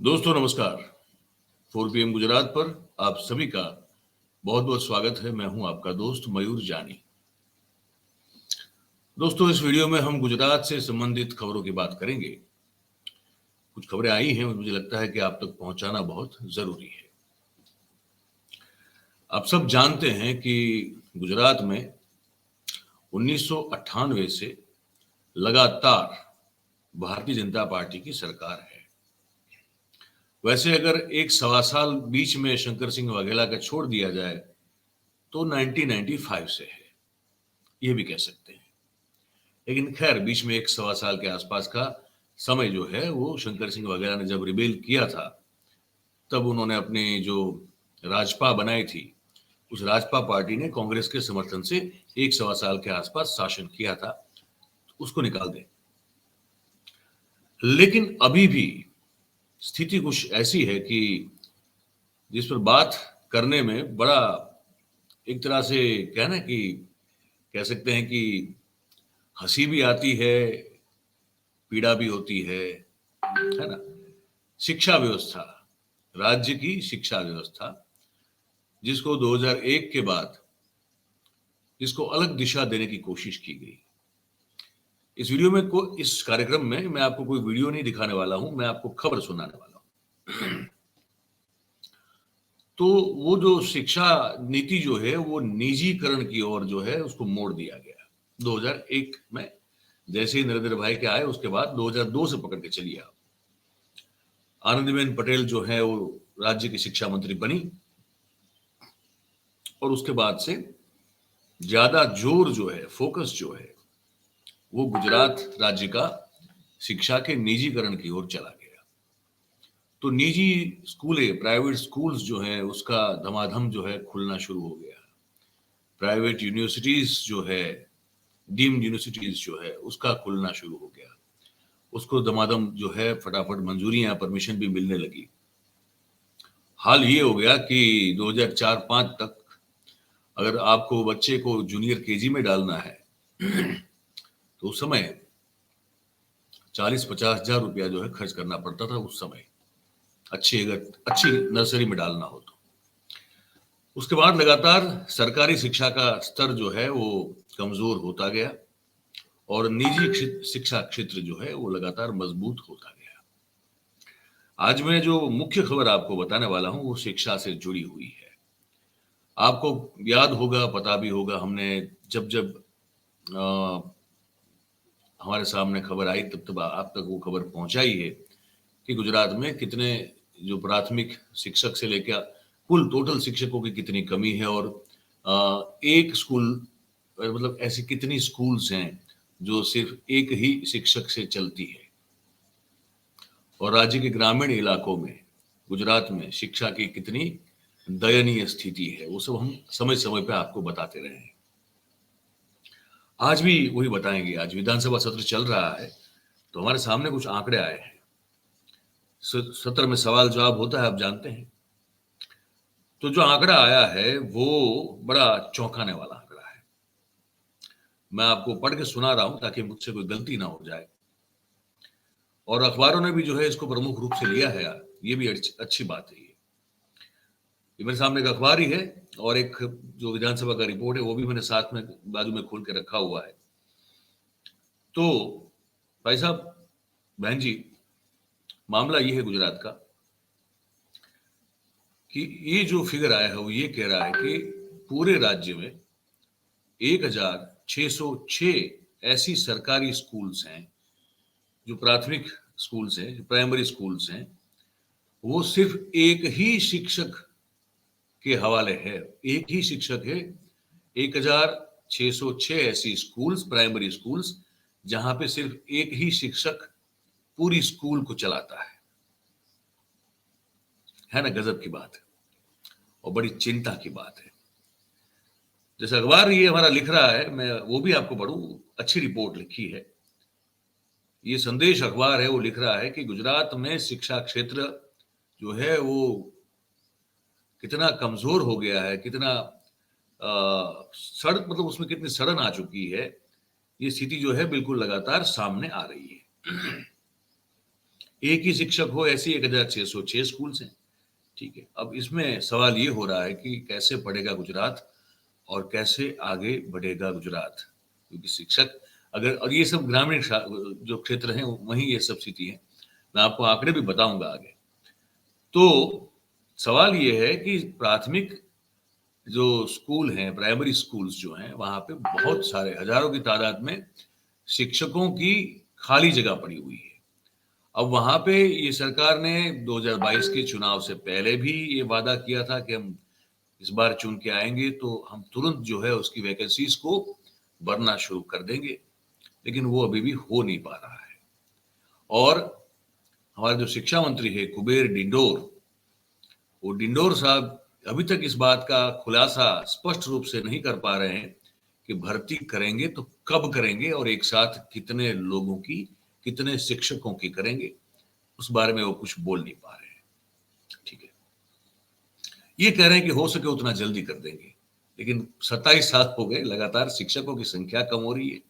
दोस्तों नमस्कार। 4 PM गुजरात पर आप सभी का बहुत बहुत स्वागत है। मैं हूं आपका दोस्त मयूर जानी। दोस्तों इस वीडियो में हम गुजरात से संबंधित खबरों की बात करेंगे। कुछ खबरें आई हैं और मुझे लगता है कि आप तक पहुंचाना बहुत जरूरी है। आप सब जानते हैं कि गुजरात में 1998 से लगातार भारतीय जनता पार्टी की सरकार है। वैसे अगर एक सवा साल बीच में शंकर सिंह वाघेला का छोड़ दिया जाए तो 1995 से है, ये भी कह सकते हैं। लेकिन खैर बीच में एक सवा साल के आसपास का समय जो है वो शंकर सिंह वगैरह ने जब रिबेल किया था तब उन्होंने अपनी जो राजपा बनाई थी उस राजपा पार्टी ने कांग्रेस के समर्थन से एक सवा साल के आसपास शासन किया था, उसको निकाल दें। लेकिन अभी भी स्थिति कुछ ऐसी है कि जिस पर बात करने में बड़ा एक तरह से कहना कि कह सकते हैं कि हंसी भी आती है, पीड़ा भी होती है ना। शिक्षा व्यवस्था, राज्य की शिक्षा व्यवस्था जिसको 2001 के बाद जिसको अलग दिशा देने की कोशिश की गई। इस वीडियो में इस कार्यक्रम में मैं आपको कोई वीडियो नहीं दिखाने वाला हूं, मैं आपको खबर सुनाने वाला हूं। तो वो जो शिक्षा नीति जो है वो निजीकरण की ओर जो है उसको मोड़ दिया गया 2001 में। जैसे ही नरेंद्र भाई के आए उसके बाद 2002 से पकड़ के चलिए आप, आनंदीबेन पटेल जो है वो राज्य की शिक्षा मंत्री बनी और उसके बाद से ज्यादा जोर जो है, फोकस जो है वो गुजरात राज्य का शिक्षा के निजीकरण की ओर चला गया। तो निजी स्कूलें, प्राइवेट स्कूल्स जो है उसका धमाधम जो है खुलना शुरू हो गया। प्राइवेट यूनिवर्सिटीज जो है, डीम्ड यूनिवर्सिटीज जो है उसका खुलना शुरू हो गया। उसको धमाधम जो है फटाफट मंजूरियां, परमिशन भी मिलने लगी। हाल ये हो गया कि 2004-05 तक अगर आपको बच्चे को जूनियर केजी में डालना है तो उस समय 40-50 हजार रुपया जो है खर्च करना पड़ता था। उस समय अच्छी नर्सरी में डालना हो तो। उसके बाद लगातार सरकारी शिक्षा का स्तर जो है वो कमजोर होता गया और निजी शिक्षा क्षेत्र जो है वो लगातार मजबूत होता गया। आज मैं जो मुख्य खबर आपको बताने वाला हूं वो शिक्षा से जुड़ी हुई है। आपको याद होगा, पता भी होगा, हमने जब जब हमारे सामने खबर आई तब तब आप तक वो खबर पहुंचाई है कि गुजरात में कितने जो प्राथमिक शिक्षक से लेकर कुल टोटल शिक्षकों की कितनी कमी है और एक स्कूल मतलब ऐसी कितनी स्कूल्स हैं जो सिर्फ एक ही शिक्षक से चलती है। और राज्य के ग्रामीण इलाकों में, गुजरात में शिक्षा की कितनी दयनीय स्थिति है, वो सब हम समय समय पे आपको बताते रहे हैं। आज भी वही बताएंगे। आज विधानसभा सत्र चल रहा है तो हमारे सामने कुछ आंकड़े आए हैं। सत्र में सवाल जवाब होता है, आप जानते हैं। तो जो आंकड़ा आया है वो बड़ा चौंकाने वाला आंकड़ा है। मैं आपको पढ़ के सुना रहा हूं ताकि मुझसे कोई गलती ना हो जाए। और अखबारों ने भी जो है इसको प्रमुख रूप से लिया है, ये भी अच्छी बात है। ये मेरे सामने एक अखबार ही है और एक जो विधानसभा का रिपोर्ट है वो भी मैंने साथ में बाजू में खोल के रखा हुआ है। तो भाई साहब, बहन जी, मामला ये है गुजरात का कि ये जो फिगर आया है वो ये कह रहा है कि पूरे राज्य में 1606 ऐसी सरकारी स्कूल्स हैं, जो प्राथमिक स्कूल्स हैं, जो प्राइमरी स्कूल्स हैं, वो सिर्फ एक ही शिक्षक के हवाले है। एक ही शिक्षक है। 1606 ऐसी स्कूल्स, प्राइमरी स्कूल्स, जहां पे सिर्फ एक ही शिक्षक पूरी स्कूल को चलाता है ना। गजब की बात है और बड़ी चिंता की बात है। जैसे अखबार ये हमारा लिख रहा है, मैं वो भी आपको पढ़ूं, अच्छी रिपोर्ट लिखी है। ये संदेश अखबार है, वो लिख रहा है कि गुजरात में शिक्षा क्षेत्र जो है वो कितना कमजोर हो गया है, कितना सड़क मतलब उसमें कितनी सड़न आ चुकी है। ये स्थिति जो है बिल्कुल लगातार सामने आ रही है। एक ही शिक्षक हो ऐसी 1606 स्कूल्स हैं। ठीक है, अब इसमें सवाल ये हो रहा है कि कैसे पढ़ेगा गुजरात और कैसे आगे बढ़ेगा गुजरात, क्योंकि शिक्षक अगर, और ये सब ग्रामीण जो क्षेत्र हैं वहीं ये सब स्थिति है। मैं आपको आंकड़े भी बताऊंगा आगे। तो सवाल ये है कि प्राथमिक जो स्कूल हैं, प्राइमरी स्कूल्स जो हैं, वहां पे बहुत सारे हजारों की तादाद में शिक्षकों की खाली जगह पड़ी हुई है। अब वहां पे ये सरकार ने 2022 के चुनाव से पहले भी ये वादा किया था कि हम इस बार चुन के आएंगे तो हम तुरंत जो है उसकी वैकेंसीज को भरना शुरू कर देंगे, लेकिन वो अभी भी हो नहीं पा रहा है। और हमारे जो शिक्षा मंत्री है कुबेर डिंडोर, वो डिंडोर साहब अभी तक इस बात का खुलासा स्पष्ट रूप से नहीं कर पा रहे हैं कि भर्ती करेंगे तो कब करेंगे और एक साथ कितने लोगों की, कितने शिक्षकों की करेंगे, उस बारे में वो कुछ बोल नहीं पा रहे हैं। ठीक है, ये कह रहे हैं कि हो सके उतना जल्दी कर देंगे, लेकिन 27 साल हो गए लगातार शिक्षकों की संख्या कम हो रही है।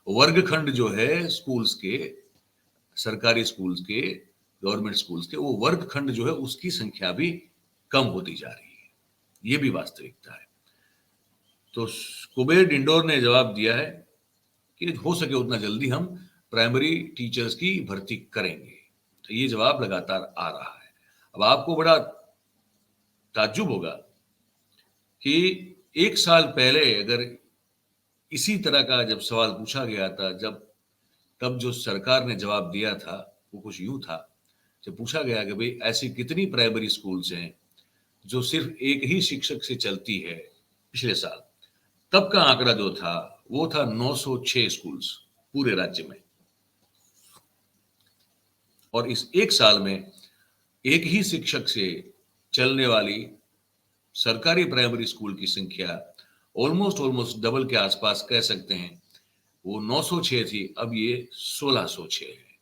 वर्गखंड जो है स्कूल्स के, सरकारी स्कूल्स के, गवर्नमेंट स्कूल्स के, वो वर्गखंड जो है उसकी संख्या भी कम होती जा रही है। ये भी वास्तविकता है। तो कुबेर डिंडोर ने जवाब दिया है कि हो सके उतना जल्दी हम प्राइमरी टीचर्स की भर्ती करेंगे। तो ये जवाब लगातार आ रहा है। अब आपको बड़ा ताज्जुब होगा कि एक साल पहले अगर इसी तरह का जब सवाल पूछा गया था, तब जो सरकार ने जवाब दिया था वो कुछ यूं था। जब पूछा गया कि भाई ऐसी कितनी प्राइमरी स्कूल्स हैं जो सिर्फ एक ही शिक्षक से चलती है पिछले साल, तब का आंकड़ा जो था वो था 906 स्कूल्स पूरे राज्य में। और इस एक साल में एक ही शिक्षक से चलने वाली सरकारी प्राइमरी स्कूल की संख्या ऑलमोस्ट डबल के आसपास कह सकते हैं। वो 906 थी, अब ये 1606 है।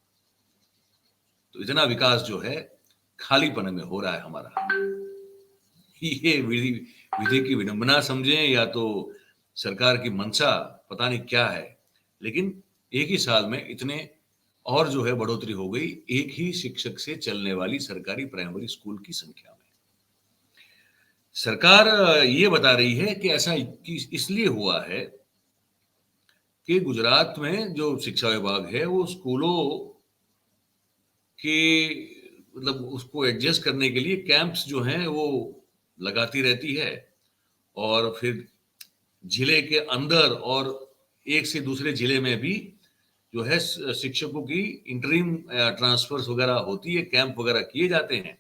तो इतना विकास जो है खालीपन में हो रहा है हमारा। ये विधि की विडंबना समझें या तो सरकार की मंशा, पता नहीं क्या है, लेकिन एक ही साल में इतने और जो है बढ़ोतरी हो गई एक ही शिक्षक से चलने वाली सरकारी प्राइमरी स्कूल की संख्या में। सरकार ये बता रही है कि ऐसा इसलिए हुआ है कि गुजरात में जो शिक्षा विभाग है वो स्कूलों के मतलब उसको एडजस्ट करने के लिए कैंप्स जो हैं वो लगाती रहती है, और फिर जिले के अंदर और एक से दूसरे जिले में भी जो है शिक्षकों की इंटरिम ट्रांसफर्स वगैरह होती है, कैंप वगैरह किए जाते हैं।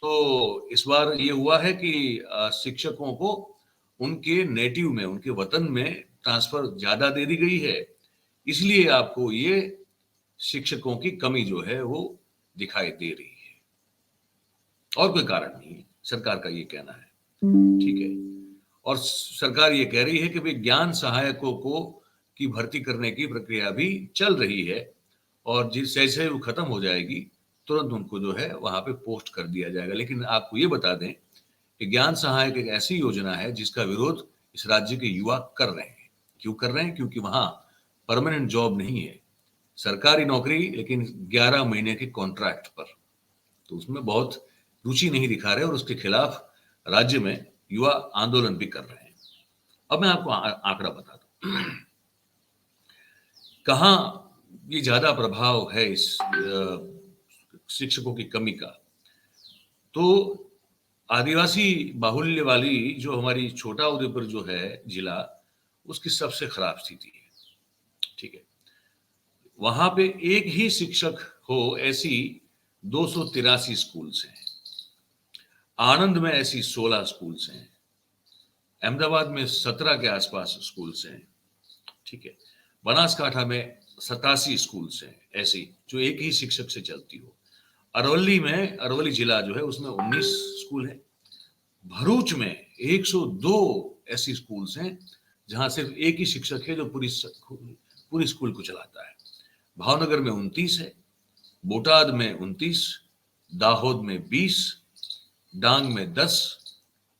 तो इस बार ये हुआ है कि शिक्षकों को उनके नेटिव में, उनके वतन में ट्रांसफर ज्यादा दे दी गई है, इसलिए आपको ये शिक्षकों की कमी जो है वो दिखाई दे रही है, और कोई कारण नहीं है, सरकार का ये कहना है। ठीक है, और सरकार ये कह रही है कि भाई ज्ञान सहायकों को की भर्ती करने की प्रक्रिया भी चल रही है, और जिस जैसे वो खत्म हो जाएगी तुरंत उनको जो है वहां पे पोस्ट कर दिया जाएगा। लेकिन आपको ये बता दें कि ज्ञान सहायक एक ऐसी योजना है जिसका विरोध इस राज्य के युवा कर रहे हैं। क्यों कर रहे हैं? क्योंकि वहां परमानेंट जॉब नहीं है, सरकारी नौकरी, लेकिन 11 महीने के कॉन्ट्रैक्ट पर। तो उसमें बहुत रुचि नहीं दिखा रहे और उसके खिलाफ राज्य में युवा आंदोलन भी कर रहे हैं। अब मैं आपको आंकड़ा बता दूं कहां ये ज्यादा प्रभाव है इस शिक्षकों की कमी का। तो आदिवासी बाहुल्य वाली जो हमारी छोटा उदेपुर जो है जिला, उसकी सबसे खराब स्थिति है। ठीक है, वहां पे एक ही शिक्षक हो ऐसी 283 स्कूल्स हैं। आनंद में ऐसी 16 स्कूल्स हैं। अहमदाबाद में 17 के आसपास स्कूल्स हैं। ठीक है, बनासकांठा में 87 स्कूल्स हैं ऐसी जो एक ही शिक्षक से चलती हो। अरवली में, अरवली जिला जो है उसमें 19 स्कूल है। भरूच में 102 ऐसी स्कूल्स हैं जहां सिर्फ एक ही शिक्षक है जो पूरी स्कूल को चलाता है। भावनगर में 29 है, बोटाद में 29, दाहोद में 20, डांग में 10,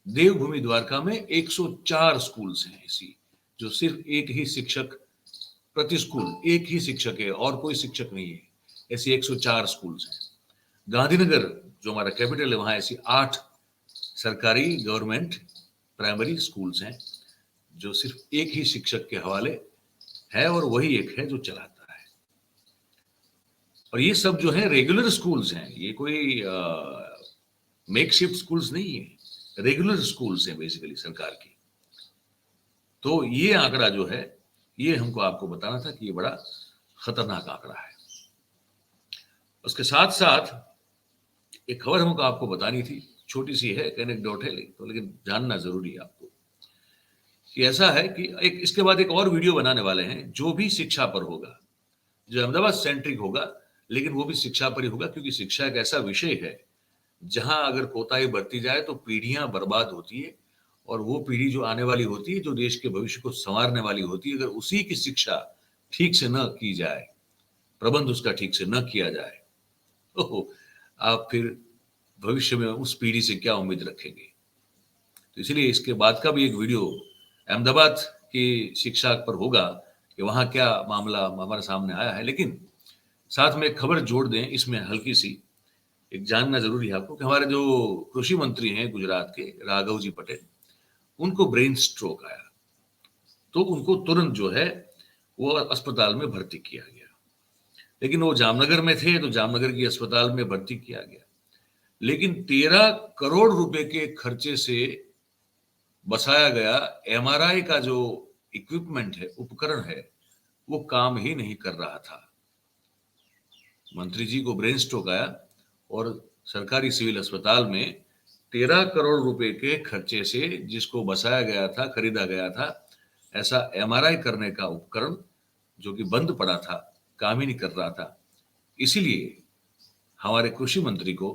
देवभूमि द्वारका में 104 स्कूल्स हैं ऐसी जो सिर्फ एक ही शिक्षक, प्रति स्कूल एक ही शिक्षक है और कोई शिक्षक नहीं है। ऐसी 104 स्कूल्स हैं। गांधीनगर जो हमारा कैपिटल है, वहां ऐसी 8 सरकारी गवर्नमेंट प्राइमरी स्कूल्स हैं जो सिर्फ एक ही शिक्षक के हवाले है और वही एक है जो चलाता है। और ये सब जो है रेगुलर स्कूल्स हैं, ये कोई मेकशिफ्ट स्कूल्स नहीं है, रेगुलर स्कूल्स हैं बेसिकली सरकार की। तो ये आंकड़ा जो है, ये हमको आपको बताना था कि ये बड़ा खतरनाक आंकड़ा है। उसके साथ साथ एक खबर हमको आपको बतानी थी, छोटी सी है, एनेक्डोट है, लेकिन जानना जरूरी है आपको कि ऐसा है कि एक इसके बाद एक और वीडियो बनाने वाले हैं जो भी शिक्षा पर होगा, जो अहमदाबाद सेंट्रिक होगा, लेकिन वो भी शिक्षा पर ही होगा, क्योंकि शिक्षा एक ऐसा विषय है जहां अगर कोताही बरती जाए तो पीढ़ियां बर्बाद होती है, और वो पीढ़ी जो आने वाली होती है, जो देश के भविष्य को संवारने वाली होती है, अगर उसी की शिक्षा ठीक से न की जाए, प्रबंध उसका ठीक से न किया जाए, तो आप फिर भविष्य में उस पीढ़ी से क्या उम्मीद रखेंगे। तो इसलिए इसके बाद का भी एक वीडियो अहमदाबाद की शिक्षा पर होगा कि वहां क्या मामला हमारे सामने आया है। लेकिन साथ में एक खबर जोड़ दें इसमें, हल्की सी एक जानना जरूरी है आपको कि हमारे जो कृषि मंत्री हैं गुजरात के, राघव जी पटेल, उनको ब्रेन स्ट्रोक आया, तो उनको तुरंत जो है वो अस्पताल में भर्ती किया गया। लेकिन वो जामनगर में थे तो जामनगर की अस्पताल में भर्ती किया गया, लेकिन 13 करोड़ रुपए के खर्चे से बसाया गया एमआरआई का जो इक्विपमेंट है, उपकरण है, वो काम ही नहीं कर रहा था। मंत्री जी को ब्रेन स्ट्रोक आया और सरकारी सिविल अस्पताल में 13 करोड़ रुपए के खर्चे से जिसको बसाया गया था, खरीदा गया था, ऐसा एमआरआई करने का उपकरण जो कि बंद पड़ा था, काम ही नहीं कर रहा था। इसीलिए हमारे कृषि मंत्री को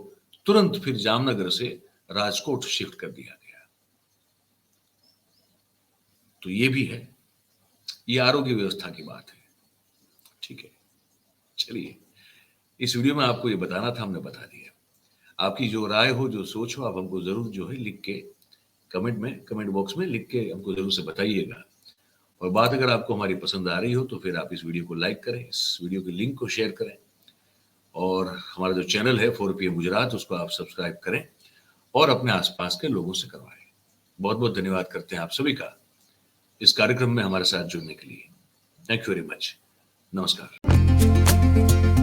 तुरंत फिर जामनगर से राजकोट शिफ्ट कर दिया गया। तो ये भी है, ये आरोग्य व्यवस्था की बात है। ठीक है, चलिए, इस वीडियो में आपको ये बताना था, हमने बता दिया। आपकी जो राय हो, जो सोच हो, आप हमको जरूर जो है लिख के कमेंट बॉक्स में लिख के हमको जरूर से बताइएगा। और बात अगर आपको हमारी पसंद आ रही हो तो फिर आप इस वीडियो को लाइक करें, इस वीडियो के लिंक को शेयर करें, और हमारा जो चैनल है 4PM गुजरात, उसको आप सब्सक्राइब करें और अपने आसपास के लोगों से करवाएं। बहुत बहुत धन्यवाद करते हैं आप सभी का इस कार्यक्रम में हमारे साथ जुड़ने के लिए। Thank you very much. नमस्कार।